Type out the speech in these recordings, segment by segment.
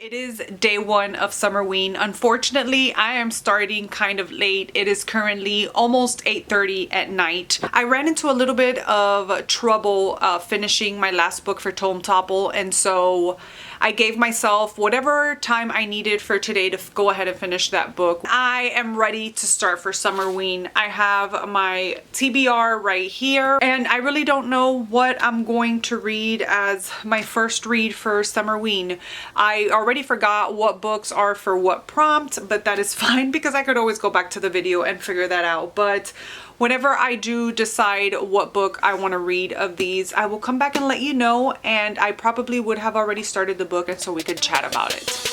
It is day one of Summerween. Unfortunately, I am starting kind of late. It is currently almost 8:30 at night. I ran into a little bit of trouble finishing my last book for Tome Topple, and so I gave myself whatever time I needed for today to go ahead and finish that book. I am ready to start for Summerween. I have my TBR right here, and I really don't know what I'm going to read as my first read for Summerween. I already forgot what books are for what prompt, but that is fine because I could always go back to the video and figure that out. But whenever I do decide what book I want to read of these, I will come back and let you know, and I probably would have already started the book and so we could chat about it.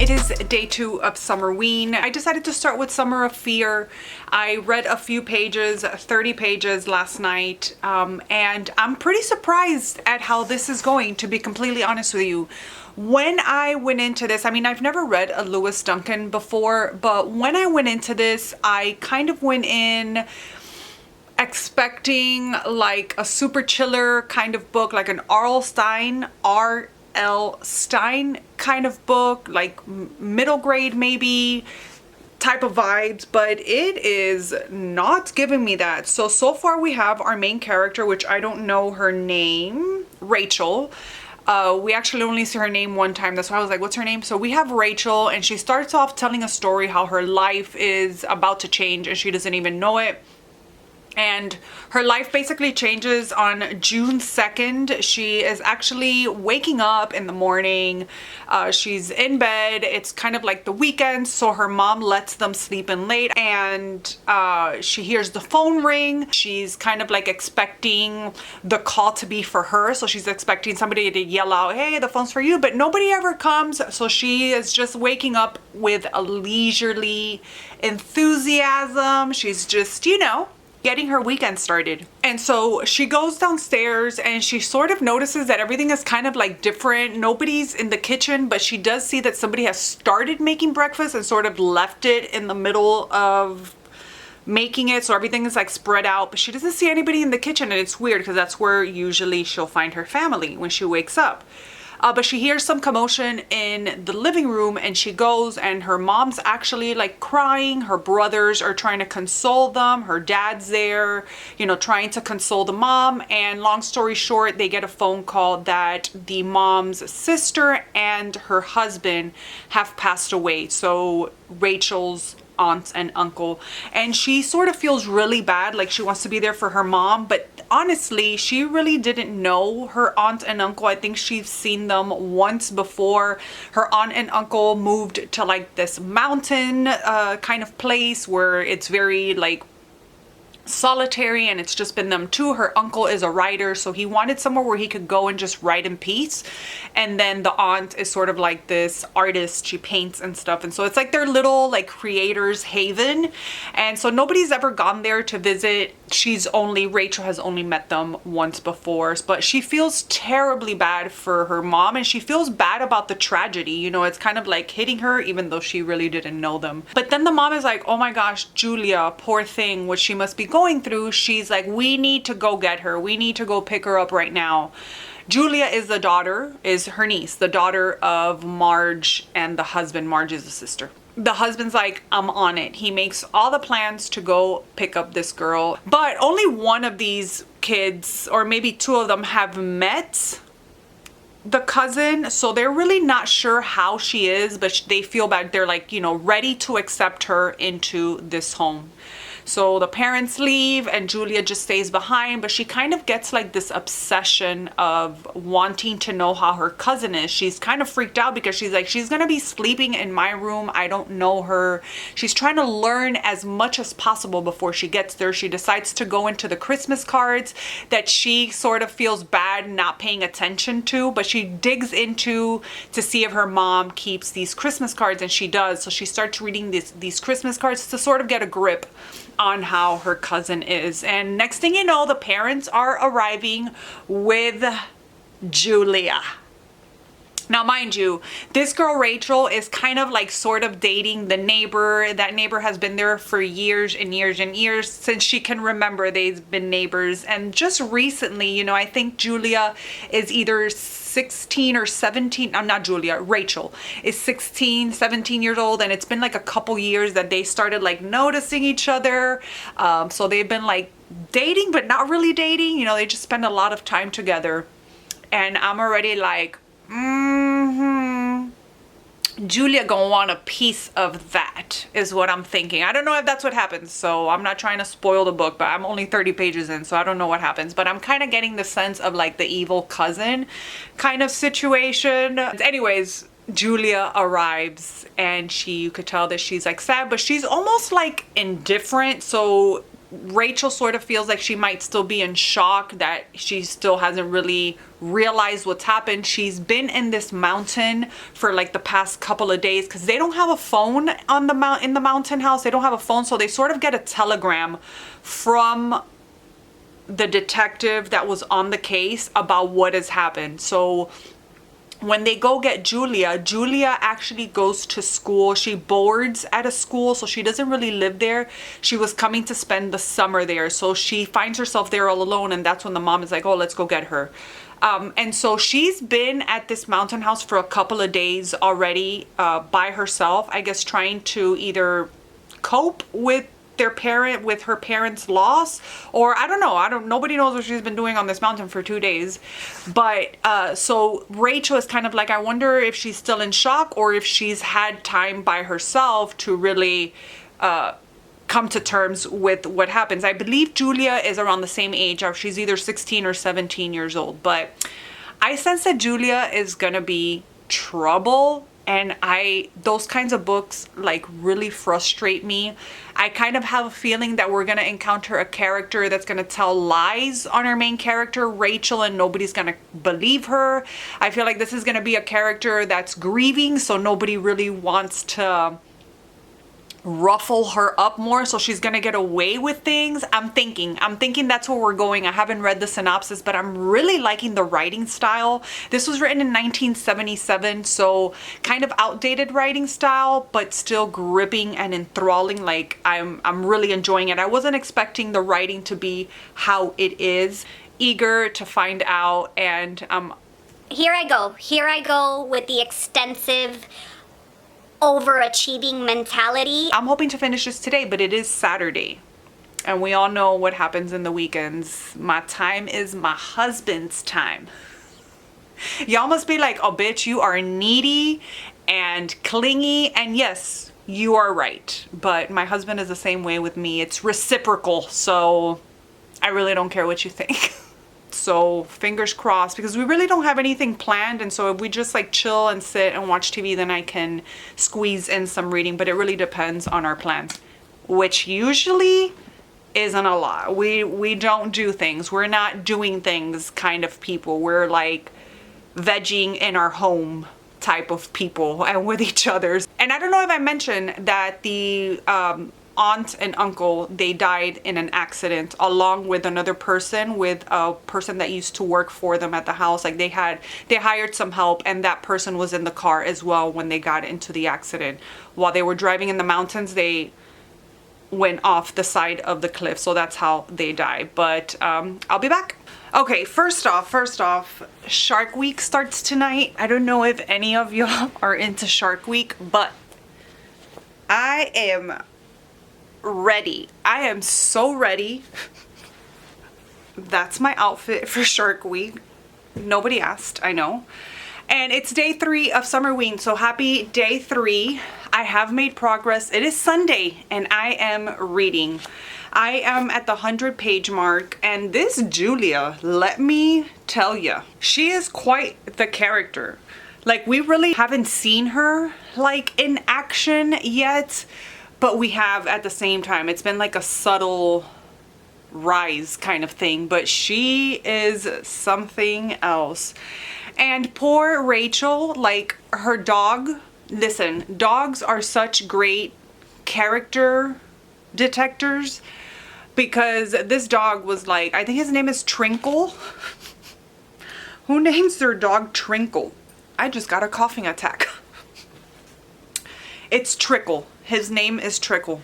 It is day 2 of Summerween. I decided to start with Summer of Fear. I read a few pages, 30 pages last night, and I'm pretty surprised at how this is going, to be completely honest with you. When I went into this, I mean, I've never read a Lois Duncan before, but when I went into this, I kind of went in expecting like a super chiller kind of book, like an R.L. Stein kind of book, like middle grade maybe type of vibes, but it is not giving me that. So far we have our main character, which I don't know her name, Rachel. We actually only see her name one time. That's why I was like, what's her name? So we have Rachel, and she starts off telling a story how her life is about to change and she doesn't even know it. And her life basically changes on June 2nd. She is actually waking up in the morning. She's in bed. It's kind of like the weekend, so her mom lets them sleep in late, and she hears the phone ring. She's kind of like expecting the call to be for her. So she's expecting somebody to yell out, hey, the phone's for you, but nobody ever comes. So she is just waking up with a leisurely enthusiasm. She's just, you know, getting her weekend started. And so she goes downstairs and she sort of notices that everything is kind of like different. Nobody's in the kitchen, but she does see that somebody has started making breakfast and sort of left it in the middle of making it, so everything is like spread out, but she doesn't see anybody in the kitchen. And it's weird because that's where usually she'll find her family when she wakes up. But she hears some commotion in the living room, and she goes, and her mom's actually like crying. Her brothers are trying to console them. Her dad's there, you know, trying to console the mom. And long story short, they get a phone call that the mom's sister and her husband have passed away. So Rachel's aunt and uncle, and she sort of feels really bad, like she wants to be there for her mom, but honestly she really didn't know her aunt and uncle. I think she's seen them once before. Her aunt and uncle moved to like this mountain kind of place where it's very like solitary, and it's just been them two. Her uncle is a writer, so he wanted somewhere where he could go and just write in peace. And then the aunt is sort of like this artist, she paints and stuff, and so it's like their little like creators haven. And so nobody's ever gone there to visit. Rachel has only met them once before, but she feels terribly bad for her mom, and she feels bad about the tragedy. You know, it's kind of like hitting her even though she really didn't know them. But then the mom is like, oh my gosh, Julia, poor thing, what she must be going through. She's like, we need to go get her. We need to go pick her up right now. Julia is her niece, the daughter of Marge and the husband. Marge is the sister. The husband's like, I'm on it. He makes all the plans to go pick up this girl. But only one of these kids, or maybe two of them, have met the cousin. So they're really not sure how she is, but they feel bad. They're like, you know, ready to accept her into this home. So the parents leave and Julia just stays behind, but she kind of gets like this obsession of wanting to know how her cousin is. She's kind of freaked out because she's like, she's gonna be sleeping in my room. I don't know her. She's trying to learn as much as possible before she gets there. She decides to go into the Christmas cards that she sort of feels bad not paying attention to, but she digs into to see if her mom keeps these Christmas cards, and she does. So she starts reading these Christmas cards to sort of get a grip on how her cousin is. And next thing you know, the parents are arriving with Julia. Now, mind you, this girl Rachel is kind of like sort of dating the neighbor. That neighbor has been there for years and years and years, since she can remember. They've been neighbors. And just recently, you know, I think Julia is either 16 or 17. I'm not Julia, Rachel is 16, 17 years old. And it's been like a couple years that they started like noticing each other. So they've been like dating, but not really dating. You know, they just spend a lot of time together. And I'm already like, Julia gonna want a piece of that, is what I'm thinking. I don't know if that's what happens, so I'm not trying to spoil the book, but I'm only 30 pages in, so I don't know what happens. But I'm kind of getting the sense of like the evil cousin kind of situation. Anyways, Julia arrives and you could tell that she's like sad, but she's almost like indifferent. So Rachel sort of feels like she might still be in shock, that she still hasn't really realized what's happened. She's been in this mountain for like the past couple of days, because they don't have a phone on the in the mountain house. They don't have a phone, so they sort of get a telegram from the detective that was on the case about what has happened. So when they go get Julia, Julia actually goes to school. She boards at a school, so she doesn't really live there. She was coming to spend the summer there, so she finds herself there all alone, and that's when the mom is like, oh, let's go get her. And so she's been at this mountain house for a couple of days already, by herself, I guess, trying to either cope with her parents' loss, or I don't know. Nobody knows what she's been doing on this mountain for 2 days. But so Rachel is kind of like, I wonder if she's still in shock, or if she's had time by herself to really come to terms with what happens. I believe Julia is around the same age, or she's either 16 or 17 years old. But I sense that Julia is gonna be trouble. And those kinds of books like really frustrate me. I kind of have a feeling that we're gonna encounter a character that's gonna tell lies on our main character, Rachel, and nobody's gonna believe her. I feel like this is gonna be a character that's grieving, so nobody really wants to ruffle her up more, so she's gonna get away with things. I'm thinking that's where we're going. I haven't read the synopsis, but I'm really liking the writing style. This was written in 1977, so kind of outdated writing style, but still gripping and enthralling. Like I'm really enjoying it. I wasn't expecting the writing to be how it is. Eager to find out. And here I go with the extensive overachieving mentality. I'm hoping to finish this today, but it is Saturday, and we all know what happens in the weekends. My time is my husband's time. Y'all must be like, oh bitch, you are needy and clingy. And yes, you are right, but my husband is the same way with me. It's reciprocal, so I really don't care what you think. So fingers crossed, because we really don't have anything planned, and so if we just like chill and sit and watch TV, then I can squeeze in some reading. But it really depends on our plans, which usually isn't a lot. We don't do things. We're not doing things kind of people. We're like vegging in our home type of people, and with each other's. And I don't know if I mentioned that the aunt and uncle, they died in an accident, along with another person, with a person that used to work for them at the house. Like they hired some help, and that person was in the car as well when they got into the accident. While they were driving in the mountains, they went off the side of the cliff, so that's how they died. But I'll be back. Okay, first off, Shark Week starts tonight. I don't know if any of y'all are into Shark Week, but I am ready. I am so ready. That's my outfit for Shark Week. Nobody asked, I know. And it's day 3 of Summerween, so happy day 3. I have made progress. It is Sunday, and I am reading. I am at the 100-page mark, and this Julia, let me tell you, she is quite the character. Like, we really haven't seen her like in action yet, but we have at the same time. It's been like a subtle rise kind of thing, but she is something else. And poor Rachel, like her dog, listen, dogs are such great character detectors, because this dog was like, I think his name is Trinkle. Who names their dog Trinkle? I just got a coughing attack. It's Trickle. His name is Trickle.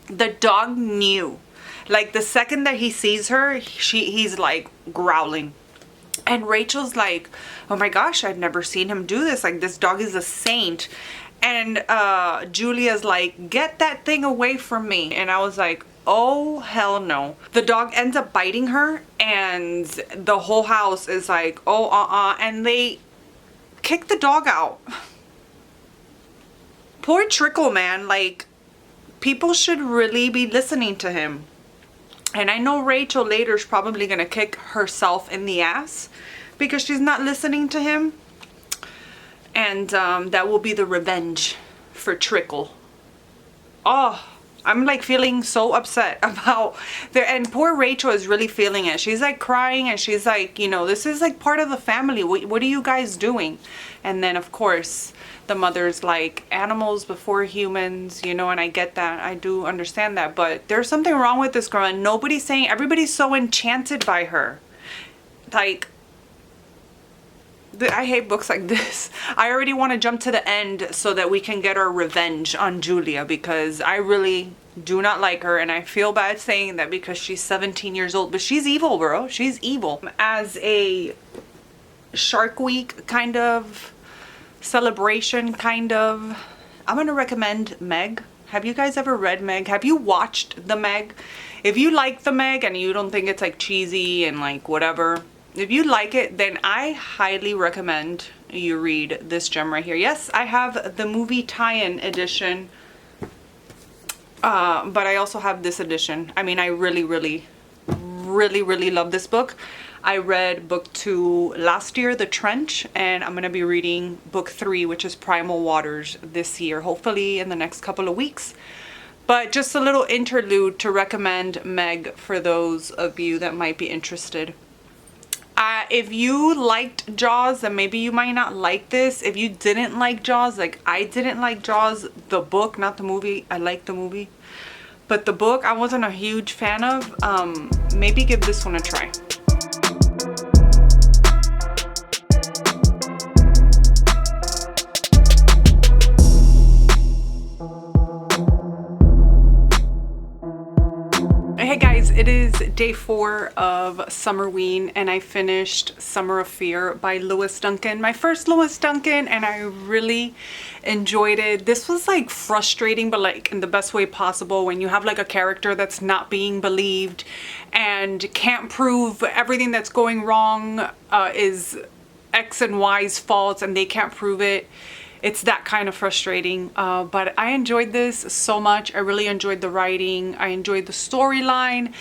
The dog knew. Like the second that he sees her, he's like growling. And Rachel's like, oh my gosh, I'd never seen him do this. Like, this dog is a saint. And Julia's like, get that thing away from me. And I was like, oh, hell no. The dog ends up biting her, and the whole house is like, oh, and they kick the dog out. Poor Trickle, man. Like, people should really be listening to him. And I know Rachel later is probably going to kick herself in the ass because she's not listening to him. And that will be the revenge for Trickle. Oh, I'm like feeling so upset about there. And poor Rachel is really feeling it. She's like crying, and she's like, you know, this is like part of the family. What are you guys doing? And then of course the mother's like, animals before humans, you know, and I get that. I do understand that. But there's something wrong with this girl, and nobody's saying, everybody's so enchanted by her. Like, I hate books like this. I already want to jump to the end so that we can get our revenge on Julia, because I really do not like her, and I feel bad saying that because she's 17 years old, but she's evil, bro. She's evil. As a Shark Week kind of celebration, kind of, I'm gonna recommend Meg. Have you guys ever read Meg? Have you watched the Meg? If you like the Meg and you don't think it's like cheesy and like whatever, if you like it, then I highly recommend you read this gem right here. Yes, I have the movie tie-in edition, but I also have this edition. I mean, I really love this book. I read book 2 last year, The Trench, and I'm going to be reading book 3, which is Primal Waters, this year, hopefully in the next couple of weeks. But just a little interlude to recommend Meg for those of you that might be interested. If you liked Jaws, then maybe you might not like this. If you didn't like Jaws, like I didn't like Jaws, the book, not the movie. I liked the movie. But the book, I wasn't a huge fan of. Maybe give this one a try. Hey guys, it is day 4 of Summerween, and I finished Summer of Fear by Lois Duncan. My first Lois Duncan, and I really enjoyed it. This was like frustrating, but like in the best way possible, when you have like a character that's not being believed and can't prove everything that's going wrong is X and Y's fault, and they can't prove it. It's that kind of frustrating, but I enjoyed this so much. I really enjoyed the writing. I enjoyed the storyline.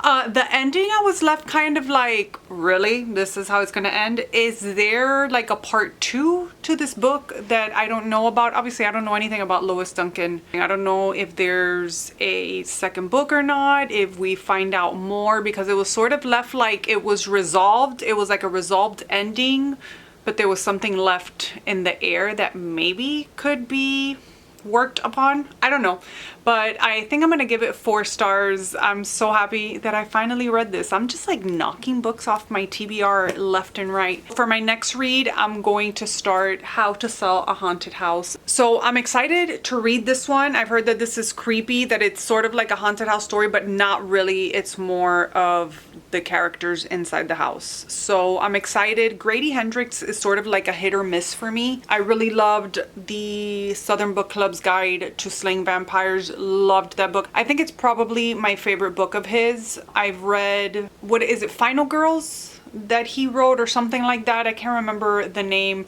The ending, I was left kind of like, really? This is how it's gonna end? Is there like a part 2 to this book that I don't know about? Obviously, I don't know anything about Lois Duncan. I don't know if there's a second book or not, if we find out more, because it was sort of left like it was resolved. It was like a resolved ending, but there was something left in the air that maybe could be worked upon. I don't know, but I think I'm gonna give it 4 stars. I'm so happy that I finally read this. I'm just like knocking books off my TBR left and right. For my next read, I'm going to start How to Sell a Haunted House. So I'm excited to read this one. I've heard that this is creepy, that it's sort of like a haunted house story, but not really. It's more of the characters inside the house. So I'm excited. Grady Hendrix is sort of like a hit or miss for me. I really loved the Southern Book Club's Guide to Slaying Vampires. Loved that book. I think it's probably my favorite book of his. I've read, what is it, Final Girls that he wrote or something like that. I can't remember the name.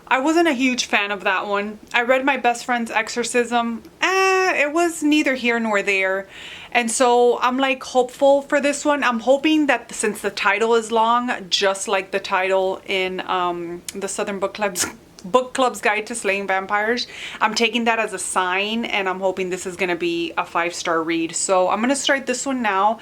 I wasn't a huge fan of that one. I read My Best Friend's Exorcism. It was neither here nor there. And so I'm like hopeful for this one. I'm hoping that since the title is long, just like the title in the Southern Book Club's Guide to Slaying Vampires, I'm taking that as a sign, and I'm hoping this is gonna be a 5-star read. So I'm gonna start this one now.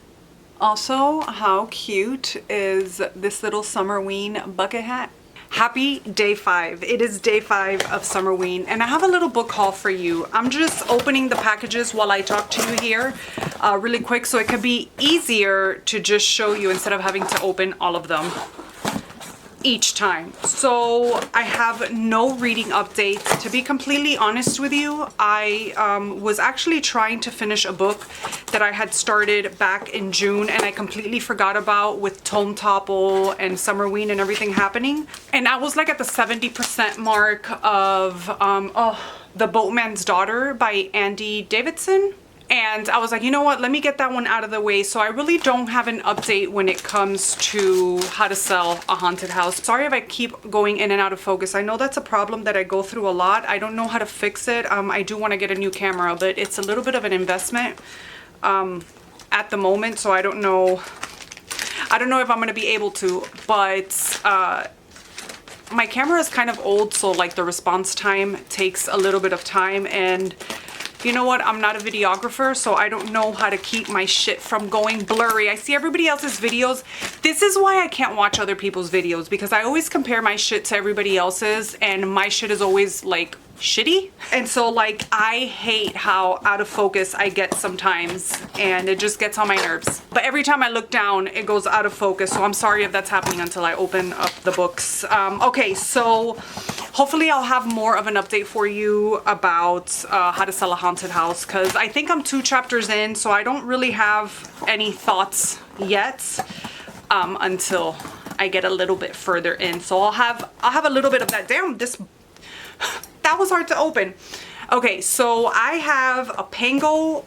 Also, how cute is this little Summerween bucket hat? Happy day 5. It is day 5 of Summerween, and I have a little book haul for you. I'm just opening the packages while I talk to you here really quick, so it could be easier to just show you instead of having to open all of them. each time. So I have no reading updates. To be completely honest with you, I was actually trying to finish a book that I had started back in June and I completely forgot about with Tome Topple and Summerween and everything happening. And I was like at the 70% mark of The Boatman's Daughter by Andy Davidson. And I was like, you know what, let me get that one out of the way. So I really don't have an update when it comes to how to sell a haunted house. Sorry if I keep going in and out of focus. I know that's a problem that I go through a lot. I don't know how to fix it. I do want to get a new camera, but it's a little bit of an investment at the moment. So I don't know if I'm going to be able to, but my camera is kind of old. So like the response time takes a little bit of time, and you know what? I'm not a videographer, so I don't know how to keep my shit from going blurry. I see everybody else's videos. This is why I can't watch other people's videos, because I always compare my shit to everybody else's and my shit is always like shitty. And so like I hate how out of focus I get sometimes, and it just gets on my nerves. But every time I look down, it goes out of focus. So I'm sorry if that's happening until I open up the books. Okay, so hopefully I'll have more of an update for you about how to sell a haunted house, because I think I'm 2 chapters in, so I don't really have any thoughts yet until I get a little bit further in. So I'll have a little bit of that. Damn, that was hard to open. Okay, so I have a Pango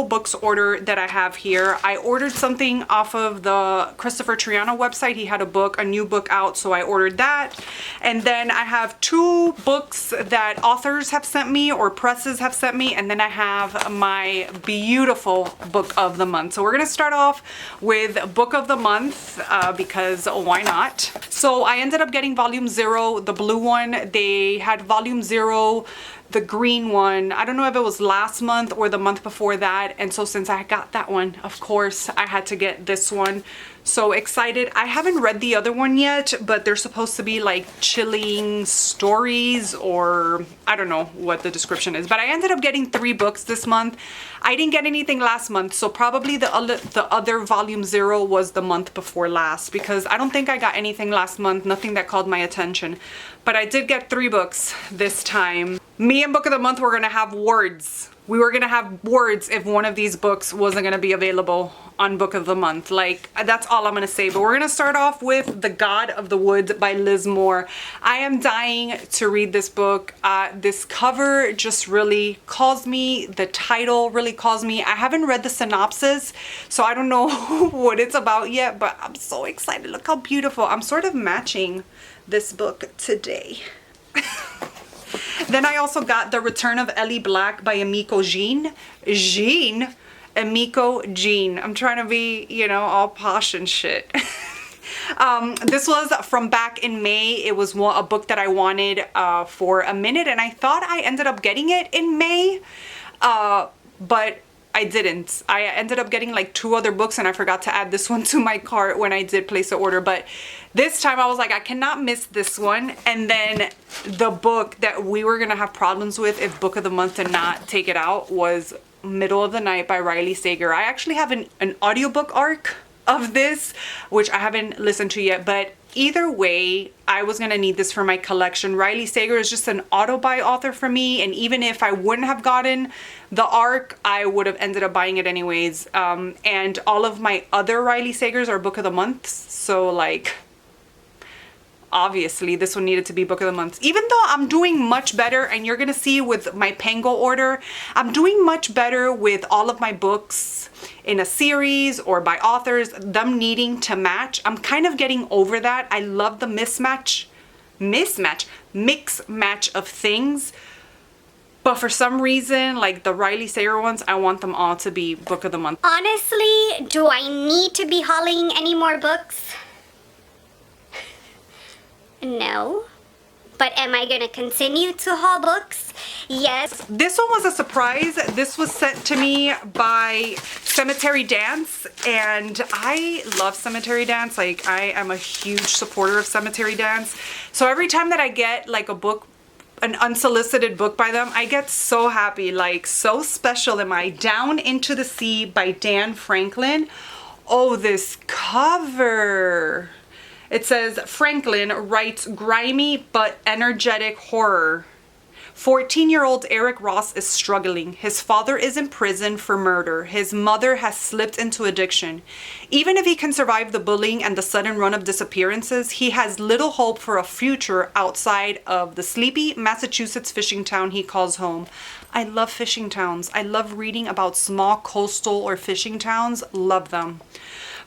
Books order that I have here. I ordered something off of the Christopher Triano website. He had a new book out, so I ordered that. And then I have 2 books that authors have sent me or presses have sent me. And then I have my beautiful book of the month. So we're gonna start off with book of the month because why not? So I ended up getting volume 0, the blue one. They had volume 0, the green one. I don't know if it was last month or the month before that. And so since I got that one, of course, I had to get this one. So excited. I haven't read the other one yet, but they're supposed to be like chilling stories, or I don't know what the description is. But I ended up getting 3 books this month. I didn't get anything last month, so probably the other volume 0 was the month before last, because I don't think I got anything last month, nothing that called my attention. But I did get 3 books this time. Me and book of the month were gonna have words. We were gonna have words if one of these books wasn't gonna be available on book of the month. Like, that's all I'm gonna say. But we're gonna start off with The God of the Woods by Liz Moore. I am dying to read this book. This cover just really calls me. The title really calls me. I haven't read the synopsis, so I don't know what it's about yet, but I'm so excited. Look how beautiful. I'm sort of matching this book today. Then I also got The Return of Ellie Black by Emiko Jean. Emiko Jean. I'm trying to be, you know, all posh and shit. This was from back in May. It was a book that I wanted for a minute, and I thought I ended up getting it in May, but I didn't. I ended up getting like 2 other books, and I forgot to add this one to my cart when I did place the order. But this time I was like, I cannot miss this one. And then the book that we were gonna have problems with if book of the month did not take it out was Middle of the Night by Riley Sager. I actually have an audiobook arc of this, which I haven't listened to yet, but either way, I was gonna need this for my collection. Riley Sager is just an auto-buy author for me, and even if I wouldn't have gotten the arc, I would have ended up buying it anyways. And all of my other Riley Sagers are book of the month, so like, obviously this one needed to be book of the month. Even though I'm doing much better, and you're gonna see with my Pango order, I'm doing much better with all of my books in a series or by authors, them needing to match. I'm kind of getting over that. I love the mix match of things. But for some reason, like the Riley Sager ones, I want them all to be book of the month. Honestly, do I need to be hauling any more books? No. But am I gonna continue to haul books? Yes. This one was a surprise. This was sent to me by Cemetery Dance, and I love Cemetery Dance. Like, I am a huge supporter of Cemetery Dance. So every time that I get like a book, an unsolicited book by them, I get so happy. Like, So Special Am I. Down into the Sea by Dan Franklin. Oh, this cover. It says, Franklin writes grimy but energetic horror. 14-year-old Eric Ross is struggling. His father is in prison for murder. His mother has slipped into addiction. Even if he can survive the bullying and the sudden run of disappearances, he has little hope for a future outside of the sleepy Massachusetts fishing town he calls home. I love fishing towns. I love reading about small coastal or fishing towns. Love them.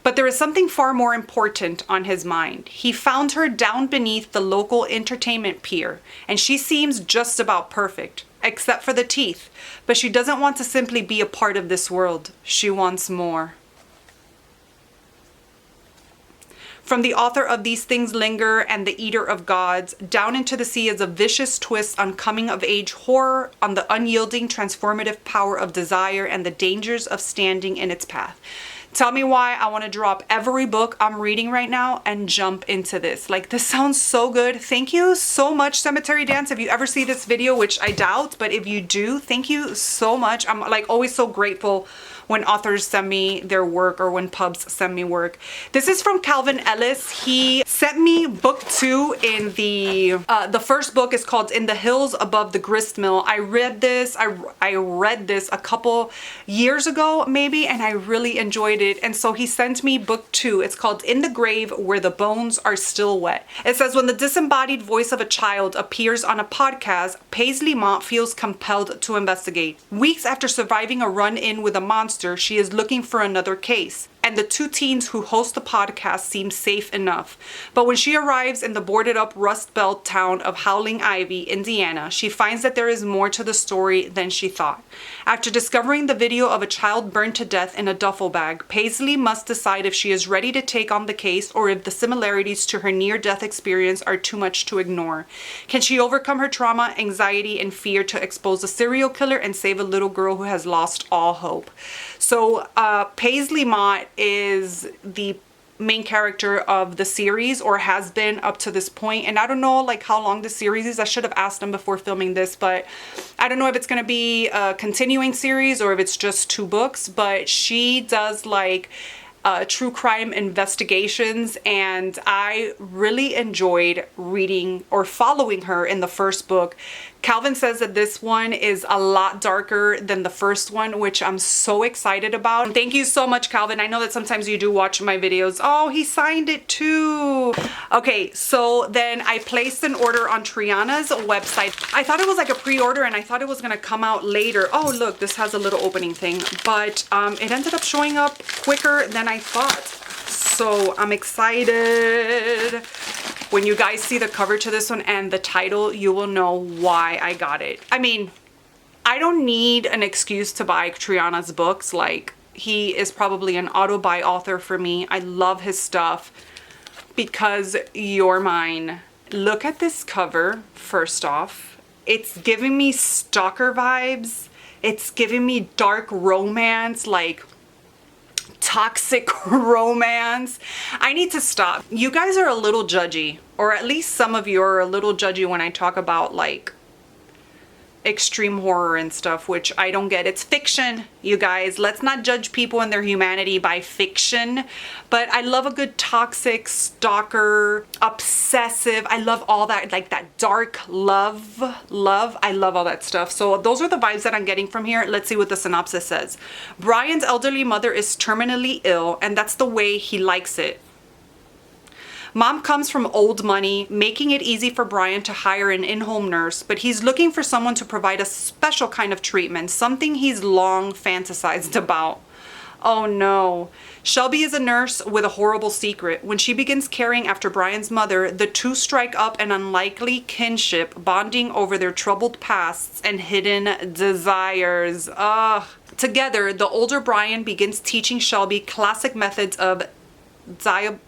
But there is something far more important on his mind. He found her down beneath the local entertainment pier, and she seems just about perfect, except for the teeth. But she doesn't want to simply be a part of this world. She wants more. From the author of These Things Linger and The Eater of Gods, Down into the Sea is a vicious twist on coming-of-age horror, on the unyielding transformative power of desire and the dangers of standing in its path. Tell me why I want to drop every book I'm reading right now and jump into this. Like, this sounds so good. Thank you so much, Cemetery Dance. If you ever see this video, which I doubt, but if you do, thank you so much. I'm like always so grateful when authors send me their work or when pubs send me work. This is from Calvin Ellis. He sent me book 2 in the first book is called In the Hills Above the Grist Mill. I read this a couple years ago maybe, and I really enjoyed it. And so he sent me book 2. It's called In the Grave Where the Bones Are Still Wet. It says, when the disembodied voice of a child appears on a podcast, Paisley Mott feels compelled to investigate. Weeks after surviving a run-in with a monster, she is looking for another case, and the 2 teens who host the podcast seem safe enough. But when she arrives in the boarded up Rust Belt town of Howling Ivy, Indiana, she finds that there is more to the story than she thought. After discovering the video of a child burned to death in a duffel bag, Paisley must decide if she is ready to take on the case or if the similarities to her near-death experience are too much to ignore. Can she overcome her trauma, anxiety, and fear to expose a serial killer and save a little girl who has lost all hope? So Paisley Mott is the main character of the series, or has been up to this point, and I don't know like how long the series is. I should have asked them before filming this, but I don't know if it's going to be a continuing series or if it's just 2 books. But she does like true crime investigations, and I really enjoyed reading or following her in the first book. Calvin says that this one is a lot darker than the first one, which I'm so excited about. Thank you so much, Calvin. I know that sometimes you do watch my videos. Oh, he signed it too. Okay, so then I placed an order on Triana's website. I thought it was like a pre-order and I thought it was gonna come out later. Oh, look, this has a little opening thing, but it ended up showing up quicker than I thought. So I'm excited. When you guys see the cover to this one and the title, you will know why I got it. I mean, I don't need an excuse to buy Triana's books. Like, he is probably an auto-buy author for me. I love his stuff. Because you're mine. Look at this cover, first off. It's giving me stalker vibes. It's giving me dark romance, like toxic romance. I need to stop. You guys are a little judgy, or at least some of you are a little judgy when I talk about like extreme horror and stuff, which I don't get. It's fiction, you guys. Let's not judge people and their humanity by fiction. But I love a good toxic, stalker, obsessive. I love all that, like that dark love. I love all that stuff. So those are the vibes that I'm getting from here. Let's see what the synopsis says. Brian's elderly mother is terminally ill, and that's the way he likes it. Mom comes from old money, making it easy for Brian to hire an in-home nurse, but he's looking for someone to provide a special kind of treatment, something he's long fantasized about. Oh no. Shelby is a nurse with a horrible secret. When she begins caring after Brian's mother, the two strike up an unlikely kinship, bonding over their troubled pasts and hidden desires. Together, the older Brian begins teaching Shelby classic methods of diabolism.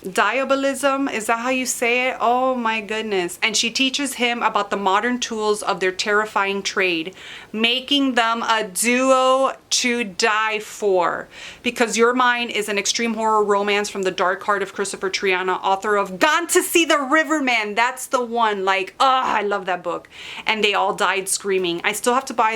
diabolism, is that how you say it? Oh my goodness. And she teaches him about the modern tools of their terrifying trade, making them a duo to die for. Because Your Mind is an extreme horror romance from the dark heart of Christopher Triana, author of Gone to See the Riverman. That's the one. Like, oh, I love that book. And They All Died Screaming. I still have to buy,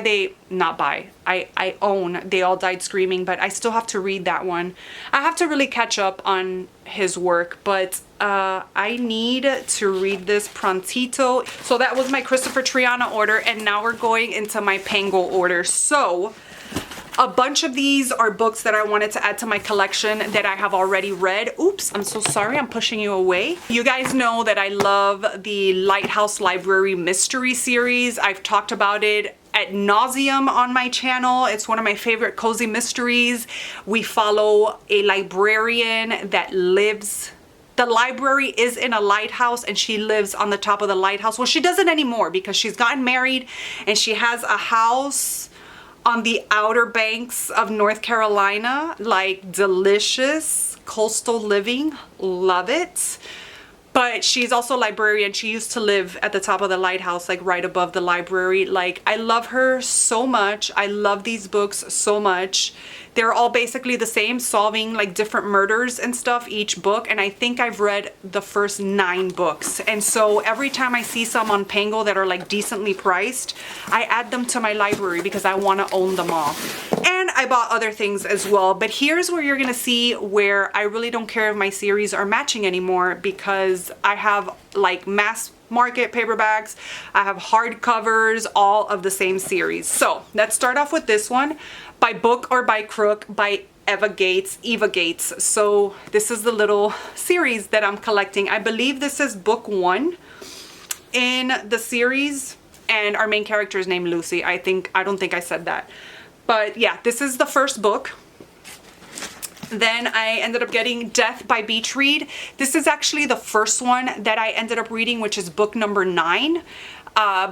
I own They All Died Screaming, but I still have to read that one. I have to really catch up on his work, but I need to read this prontito. So that was my Christopher Triana order, and now we're going into my Pango order. So a bunch of these are books that I wanted to add to my collection that I have already read. Oops, I'm so sorry, I'm pushing you away. You guys know that I love the Lighthouse Library Mystery series. I've talked about it ad nauseum on my channel. It's one of my favorite cozy mysteries. We follow a librarian that lives, the library is in a lighthouse and she lives on the top of the lighthouse. Well, she doesn't anymore because she's gotten married and she has a house on the outer banks of North Carolina, like delicious coastal living, love it. But she's also a librarian. She used to live at the top of the lighthouse, like right above the library. Like, I love her so much. I love these books so much. They're all basically the same, solving like different murders and stuff each book. And I think I've read the first 9 books. And so every time I see some on Pango that are like decently priced, I add them to my library because I want to own them all. And I bought other things as well. But here's where you're going to see where I really don't care if my series are matching anymore, because I have like mass market paperbacks, I have hardcovers, all of the same series. So let's start off with this one, By Book or by Crook by Eva Gates. So this is the little series that I'm collecting. I believe this is book 1 in the series, and our main character is named Lucy. I don't think I said that. But yeah, this is the first book. Then I ended up getting Death by Beach Read. This is actually the first one that I ended up reading, which is book number 9.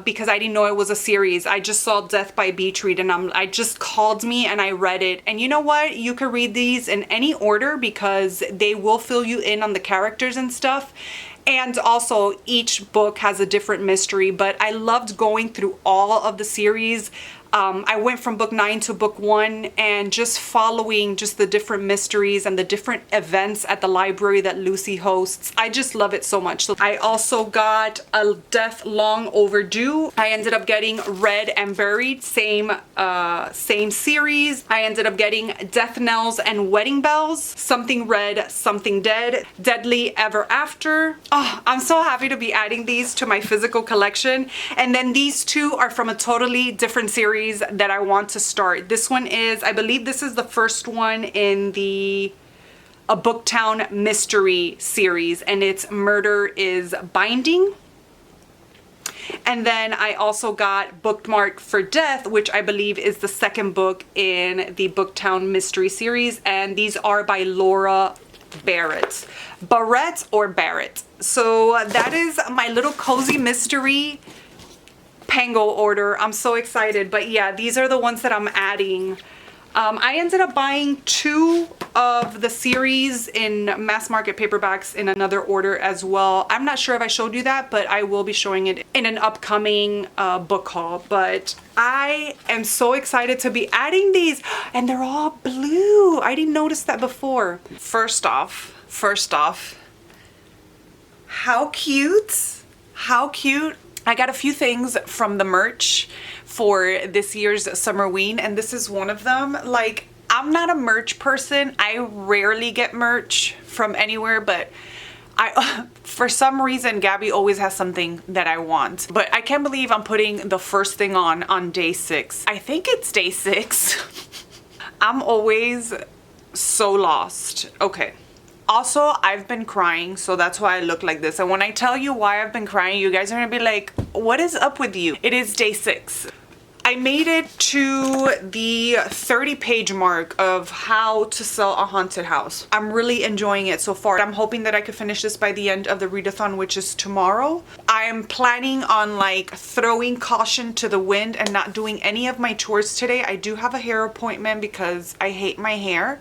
Because I didn't know it was a series. I just saw Death by Beach Read and I just called me and I read it. And you know what? You can read these in any order because they will fill you in on the characters and stuff. And also each book has a different mystery, but I loved going through all of the series. I went from book 9 to book 1 and just following just the different mysteries and the different events at the library that Lucy hosts. I just love it so much. So I also got A Death Long Overdue. I ended up getting Read and Buried, same series. I ended up getting Death Knells and Wedding Bells, Something Red, Something Dead, Deadly Ever After. Oh, I'm so happy to be adding these to my physical collection. And then these two are from a totally different series that I want to start. This one is, I believe this is the first one in the A Booktown Mystery series, and it's Murder is Binding. And then I also got Bookmarked for Death, which I believe is the second book in the Booktown Mystery series, and these are by Laura Barrett. So that is my little cozy mystery Pango order. I'm so excited. But yeah, these are the ones that I'm adding. I ended up buying 2 of the series in mass market paperbacks in another order as well. I'm not sure if I showed you that, but I will be showing it in an upcoming book haul. But I am so excited to be adding these, and they're all blue. I didn't notice that before. First off, how cute, how cute. I got a few things from the merch for this year's Summerween, and this is one of them. Like, I'm not a merch person. I rarely get merch from anywhere, but for some reason, Gabby always has something that I want. But I can't believe I'm putting the first thing on day 6. I think it's day 6. I'm always so lost. Okay. Also, I've been crying, so that's why I look like this. And when I tell you why I've been crying, you guys are gonna be like, what is up with you? It is day 6. I made it to the 30-page mark of how to sell a haunted house. I'm really enjoying it so far. I'm hoping that I could finish this by the end of the readathon, which is tomorrow. I am planning on like throwing caution to the wind and not doing any of my chores today. I do have a hair appointment because I hate my hair.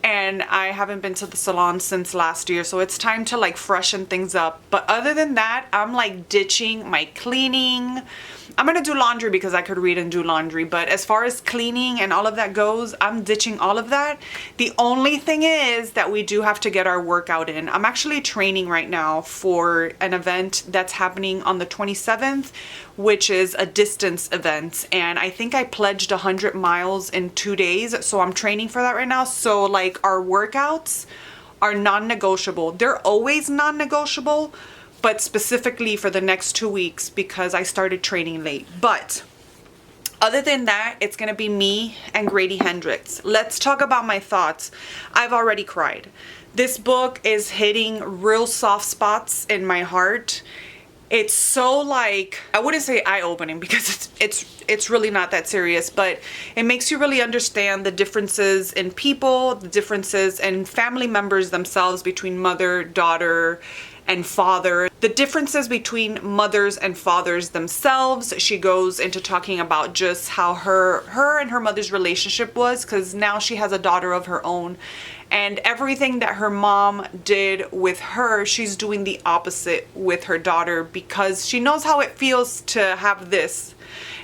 and I haven't been to the salon since last year, so it's time to like freshen things up. But other than that, I'm like ditching my cleaning. I'm gonna do laundry because I could read and do laundry, but as far as cleaning and all of that goes, I'm ditching all of that. The only thing is that we do have to get our workout in. I'm actually training right now for an event that's happening on the 27th, which is a distance event, and I think I pledged 100 miles in 2 days, so I'm training for that right now. So like our workouts are non-negotiable. They're always non-negotiable, but specifically for the next 2 weeks because I started training late. But other than that, it's gonna be me and Grady Hendrix. Let's talk about my thoughts. I've already cried. This book is hitting real soft spots in my heart. It's so like, I wouldn't say eye-opening because it's really not that serious, but it makes you really understand the differences in people, the differences in family members themselves between mother, daughter, and father, the differences between mothers and fathers themselves. She goes into talking about just how her and her mother's relationship was, because now she has a daughter of her own, and everything that her mom did with her, she's doing the opposite with her daughter because she knows how it feels to have this.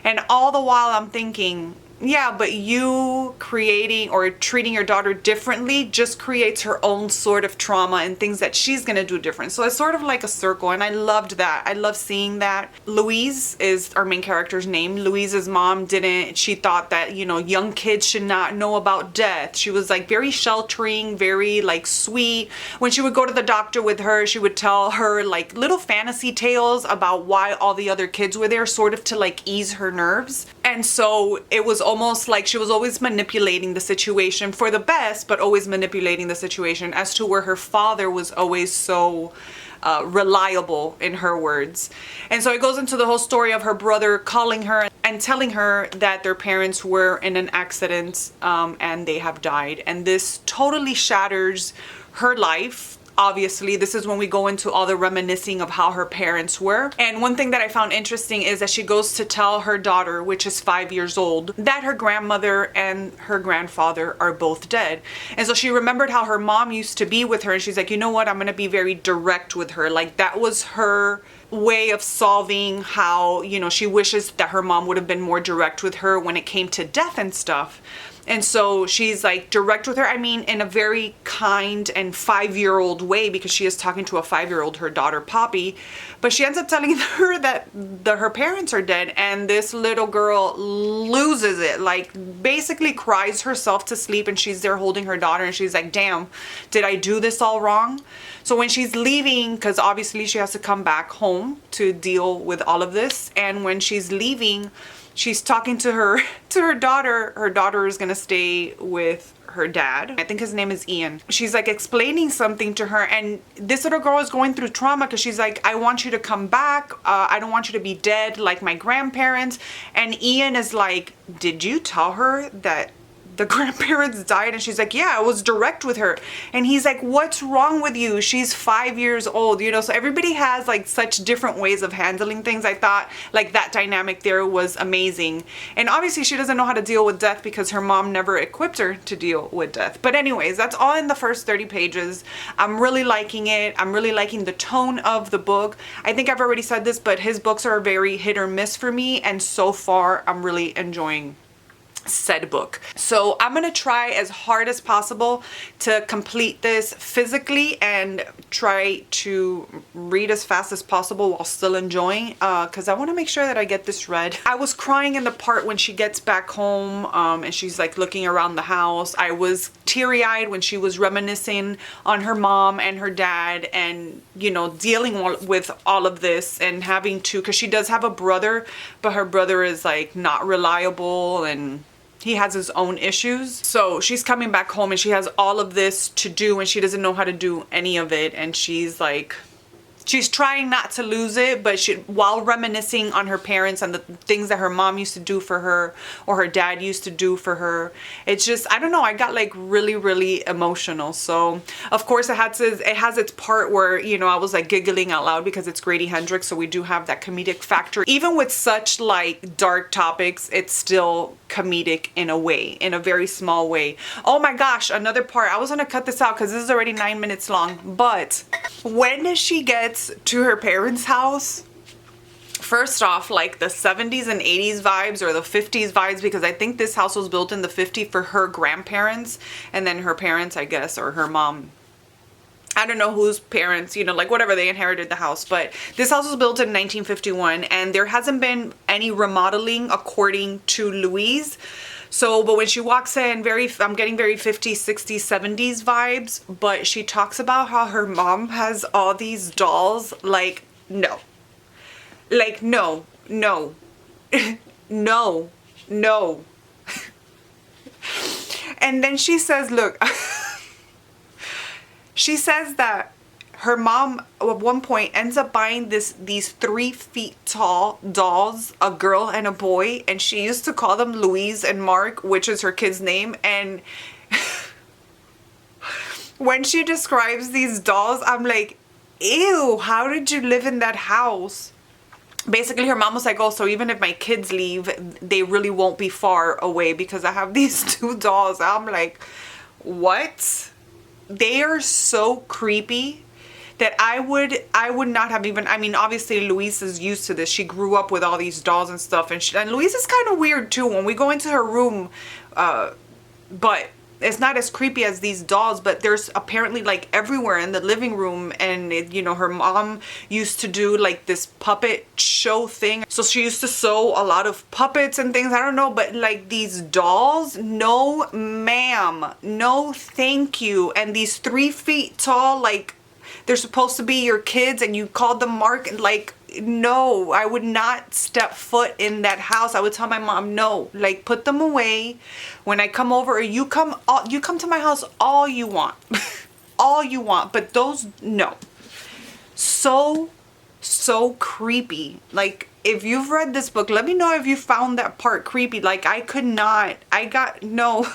And all the while I'm thinking, yeah, but you creating or treating your daughter differently just creates her own sort of trauma and things that she's gonna do different. So it's sort of like a circle, and I loved that. I love seeing that. Louise is our main character's name. Louise's mom she thought that, you know, young kids should not know about death. She was like very sheltering, very like sweet. When she would go to the doctor with her, she would tell her like little fantasy tales about why all the other kids were there, sort of to like ease her nerves. And so it was almost like she was always manipulating the situation for the best, but always manipulating the situation, as to where her father was always so reliable, in her words. And so it goes into the whole story of her brother calling her and telling her that their parents were in an accident and they have died. And this totally shatters her life. Obviously, this is when we go into all the reminiscing of how her parents were. And one thing that I found interesting is that she goes to tell her daughter, which is 5 years old, that her grandmother and her grandfather are both dead. And so she remembered how her mom used to be with her, and she's like, you know what, I'm gonna be very direct with her. Like, that was her way of solving how, you know, she wishes that her mom would have been more direct with her when it came to death and stuff. And so she's like direct with her, I mean, in a very kind and 5-year-old way, because she is talking to a 5-year-old, her daughter Poppy. But she ends up telling her that her parents are dead, and this little girl loses it, like basically cries herself to sleep, and she's there holding her daughter, and she's like, damn, did I do this all wrong? So when she's leaving, because obviously she has to come back home to deal with all of this, and when she's leaving, she's talking to her daughter. Her daughter is gonna stay with her dad. I think his name is Ian. She's like explaining something to her, and this little girl is going through trauma because she's like, I want you to come back. I don't want you to be dead like my grandparents. And Ian is like, did you tell her that the grandparents died? And she's like, yeah, I was direct with her. And he's like, what's wrong with you? She's 5 years old, you know? So everybody has like such different ways of handling things. I thought like that dynamic there was amazing. And obviously she doesn't know how to deal with death because her mom never equipped her to deal with death. But anyways, that's all in the first 30 pages. I'm really liking it. I'm really liking the tone of the book. I think I've already said this, but his books are very hit or miss for me. And so far, I'm really enjoying said book. So I'm gonna try as hard as possible to complete this physically and try to read as fast as possible while still enjoying, because I want to make sure that I get this read. I was crying in the part when she gets back home and she's like looking around the house. I was teary-eyed when she was reminiscing on her mom and her dad, and you know, dealing with all of this and having to, because she does have a brother, but her brother is like not reliable and he has his own issues. So she's coming back home and she has all of this to do and she doesn't know how to do any of it. And she's like, she's trying not to lose it, but while reminiscing on her parents and the things that her mom used to do for her or her dad used to do for her. It's just, I don't know, I got like really, really emotional. So of course it has its part where, you know, I was like giggling out loud because it's Grady Hendrix. So we do have that comedic factor. Even with such like dark topics, it's still comedic in a way, in a very small way. Oh my gosh, another part. I was gonna cut this out because this is already 9 minutes long. But when she gets to her parents' house, first off, like the 70s and 80s vibes, or the 50s vibes, because I think this house was built in the 50s for her grandparents, and then her parents, I guess, or her mom. I don't know whose parents, you know, like whatever, they inherited the house. But this house was built in 1951, and there hasn't been any remodeling according to Louise. So, but when she walks in, I'm getting very 50s, 60s, 70s vibes. But she talks about how her mom has all these dolls. Like, no. Like, no, no, no, no. And then she says, look, she says that her mom at one point ends up buying these 3 feet tall dolls, a girl and a boy, and she used to call them Louise and Mark, which is her kid's name. And when she describes these dolls, I'm like, ew, how did you live in that house? Basically, her mom was like, oh, so even if my kids leave, they really won't be far away because I have these 2 dolls. I'm like, what? They are so creepy that I would not have even, I mean, obviously Louise is used to this. She grew up with all these dolls and stuff, and Louise is kind of weird too. When we go into her room, but it's not as creepy as these dolls, but there's apparently like everywhere in the living room. And you know, her mom used to do like this puppet show thing, so she used to sew a lot of puppets and things. I don't know, but like these dolls, no ma'am, no thank you. And these 3 feet tall, like they're supposed to be your kids, and you called them Mark, and like, no, I would not step foot in that house. I would tell my mom, no, like put them away. When I come over, or you come to my house all you want. All you want, but those, no. So creepy. Like, if you've read this book, let me know if you found that part creepy. Like, I could not, no.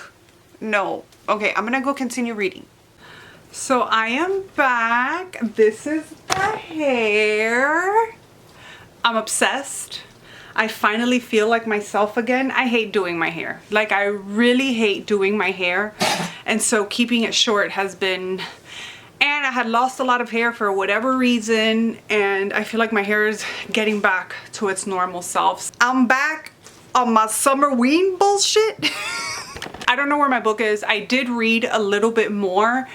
Okay, I'm gonna go continue reading. So I am back. This is the hair. I'm obsessed. I finally feel like myself again. I hate doing my hair. Like, I really hate doing my hair. And so keeping it short has been, and I had lost a lot of hair for whatever reason, and I feel like my hair is getting back to its normal self. I'm back on my SUMMERWEEN bullshit. I don't know where my book is. I did read a little bit more,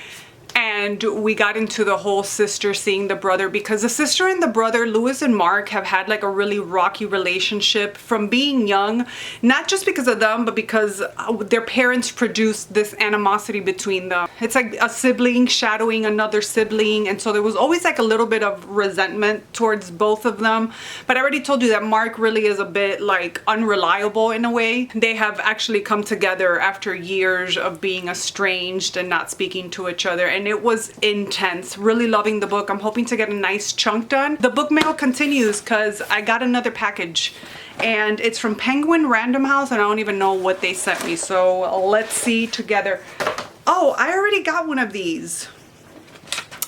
and we got into the whole sister seeing the brother, because the sister and the brother, Louis and Mark, have had like a really rocky relationship from being young, not just because of them, but because their parents produced this animosity between them. It's like a sibling shadowing another sibling, and so there was always like a little bit of resentment towards both of them. But I already told you that Mark really is a bit like unreliable in a way. They have actually come together after years of being estranged and not speaking to each other, and it was intense. Really loving the book. I'm hoping to get a nice chunk done. The book mail continues because I got another package, and it's from Penguin Random House, and I don't even know what they sent me, so let's see together. Oh, I already got one of these.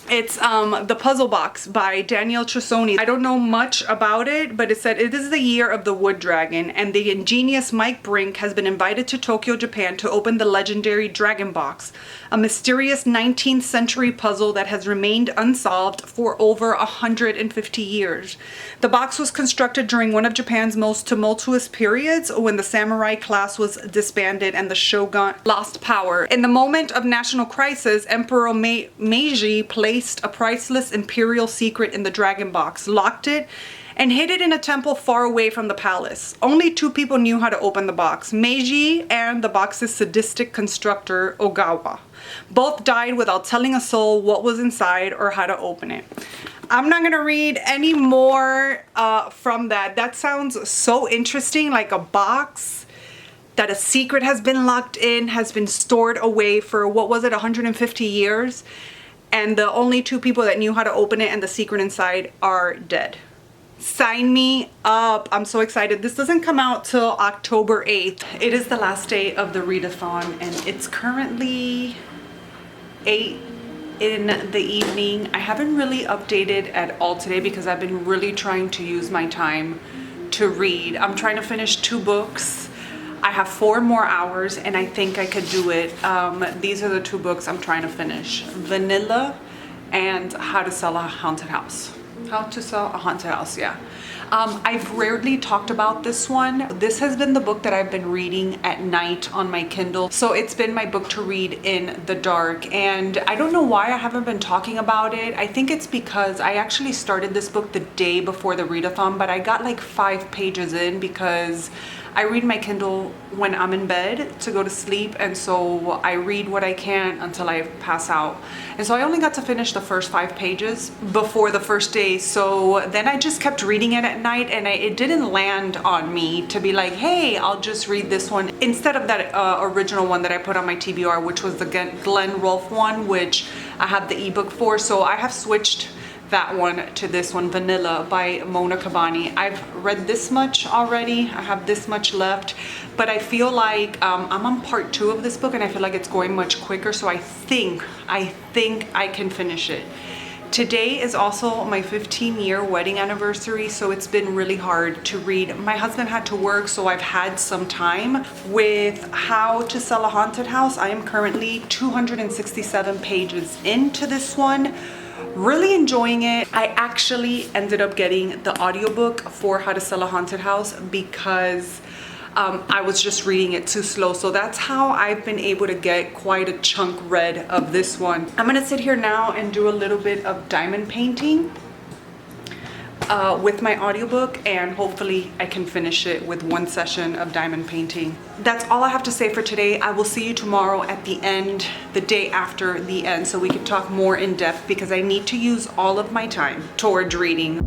It's The Puzzle Box by Danielle Trussoni. I don't know much about it, but it said it is the year of the wood dragon, and the ingenious Mike Brink has been invited to Tokyo, Japan to open the legendary Dragon Box, a mysterious 19th century puzzle that has remained unsolved for over 150 years. The box was constructed during one of Japan's most tumultuous periods, when the samurai class was disbanded and the shogun lost power. In the moment of national crisis, Emperor Meiji placed a priceless imperial secret in the Dragon Box, locked it, and hid it in a temple far away from the palace. Only 2 people knew how to open the box, Meiji and the box's sadistic constructor, Ogawa. Both died without telling a soul what was inside or how to open it. I'm not gonna read any more from that. That sounds so interesting, like a box that a secret has been locked in, has been stored away for, what was it, 150 years? And the only 2 people that knew how to open it and the secret inside are dead. Sign me up. I'm so excited. This doesn't come out till October 8th. It is the last day of the readathon, and it's currently 8 in the evening. I haven't really updated at all today because I've been really trying to use my time to read. I'm trying to finish 2 books. I have 4 more hours and I think I could do it. These are the 2 books I'm trying to finish. Vanilla and How to Sell a Haunted House. How to Sell a Haunted House, yeah. I've rarely talked about this one. This has been the book that I've been reading at night on my Kindle. So it's been my book to read in the dark. And I don't know why I haven't been talking about it. I think it's because I actually started this book the day before the readathon, but I got like 5 pages in because I read my Kindle when I'm in bed to go to sleep, and so I read what I can until I pass out. And so I only got to finish the first 5 pages before the first day, so then I just kept reading it at night, and it didn't land on me to be like, hey, I'll just read this one instead of that original one that I put on my TBR, which was the Glenn Rolfe one, which I have the ebook for. So I have switched that one to this one, Vanilla by Mona Kabani. I've read this much already. I have this much left, but I feel like I'm on part 2 of this book, and I feel like it's going much quicker. So I think I can finish it. Today is also my 15-year wedding anniversary, so it's been really hard to read. My husband had to work, so I've had some time. With How to Sell a Haunted House, I am currently 267 pages into this one. Really enjoying it. I actually ended up getting the audiobook for How to Sell a Haunted House because I was just reading it too slow. So that's how I've been able to get quite a chunk read of this one. I'm gonna sit here now and do a little bit of diamond painting with my audiobook, and hopefully I can finish it with 1 session of diamond painting. That's all I have to say for today. I will see you tomorrow at the end, the day after the end, so we can talk more in depth because I need to use all of my time towards reading.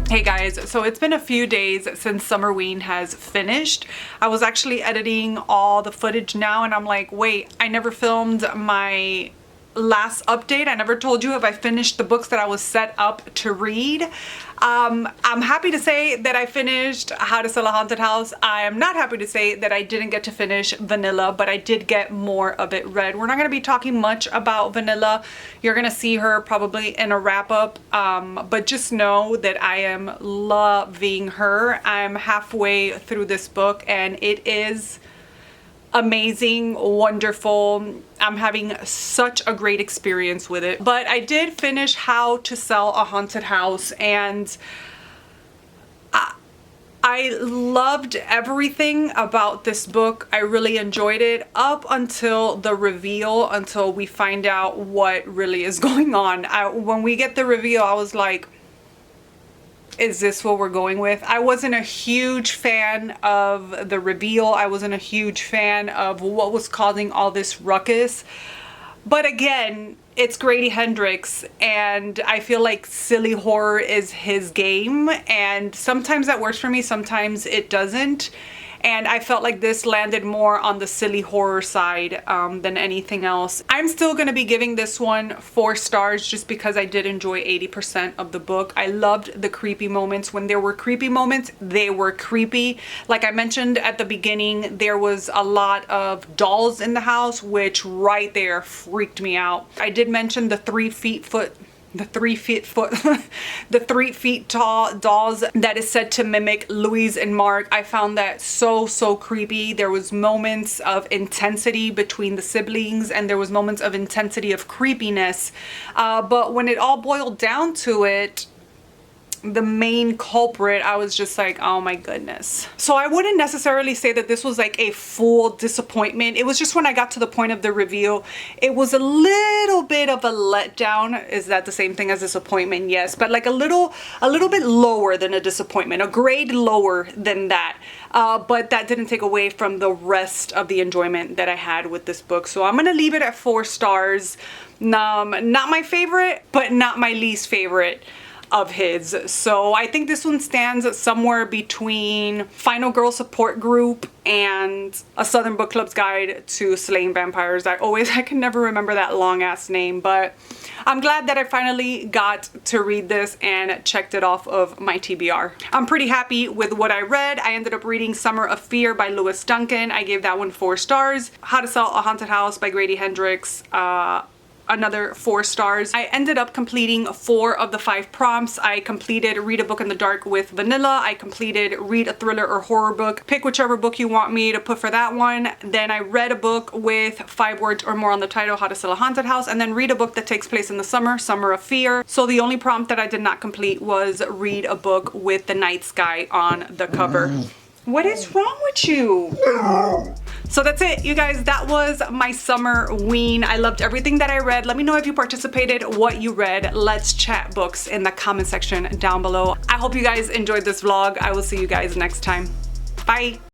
Hey guys, so it's been a few days since Summerween has finished. I was actually editing all the footage now, and I'm like, wait, I never filmed my last update. I never told you if I finished the books that I was set up to read. I'm happy to say that I finished How to Sell a Haunted House. I am not happy to say that I didn't get to finish Vanilla, but I did get more of it read. We're not going to be talking much about Vanilla. You're going to see her probably in a wrap up, but just know that I am loving her. I'm halfway through this book and it is amazing, wonderful. I'm having such a great experience with it. But I did finish How to Sell a Haunted House, and I loved everything about this book. I really enjoyed it up until the reveal, until we find out what really is going on. When we get the reveal, I was like, is this what we're going with? I wasn't a huge fan of the reveal. I wasn't a huge fan of what was causing all this ruckus. But again, it's Grady Hendrix, and I feel like silly horror is his game. And sometimes that works for me, sometimes it doesn't. And I felt like this landed more on the silly horror side than anything else. I'm still going to be giving this one 4 stars just because I did enjoy 80% of the book. I loved the creepy moments. When there were creepy moments, they were creepy. Like I mentioned at the beginning, there was a lot of dolls in the house, which right there freaked me out. I did mention the 3 feet tall dolls that is said to mimic Louise and Mark. I found that so creepy. There was moments of intensity between the siblings, and there was moments of intensity of creepiness. But when it all boiled down to it, the main culprit, I was just like, oh my goodness. So I wouldn't necessarily say that this was like a full disappointment. It was just when I got to the point of the reveal, it was a little bit of a letdown. Is that the same thing as disappointment? Yes, but like a little bit lower than a disappointment, a grade lower than that. But that didn't take away from the rest of the enjoyment that I had with this book. So I'm gonna leave it at 4 stars. Not my favorite, but not my least favorite. of his. So I think this one stands somewhere between Final Girl Support Group and A Southern Book Club's Guide to Slaying Vampires. I can never remember that long ass name, but I'm glad that I finally got to read this and checked it off of my TBR. I'm pretty happy with what I read. I ended up reading Summer of Fear by Lois Duncan. I gave that one 4 stars. How to Sell a Haunted House by Grady Hendrix, another 4 stars. I ended up completing 4 of the 5 prompts. I completed Read a Book in the Dark with Vanilla. I completed Read a Thriller or Horror Book. Pick whichever book you want me to put for that one. Then I read a book with 5 words or more on the title, How to Sell a Haunted House, and then read a book that takes place in the summer, Summer of Fear. So the only prompt that I did not complete was read a book with the night sky on the cover. What is wrong with you? So that's it, you guys. That was my Summerween. I loved everything that I read. Let me know if you participated, what you read. Let's chat books in the comment section down below. I hope you guys enjoyed this vlog. I will see you guys next time. Bye.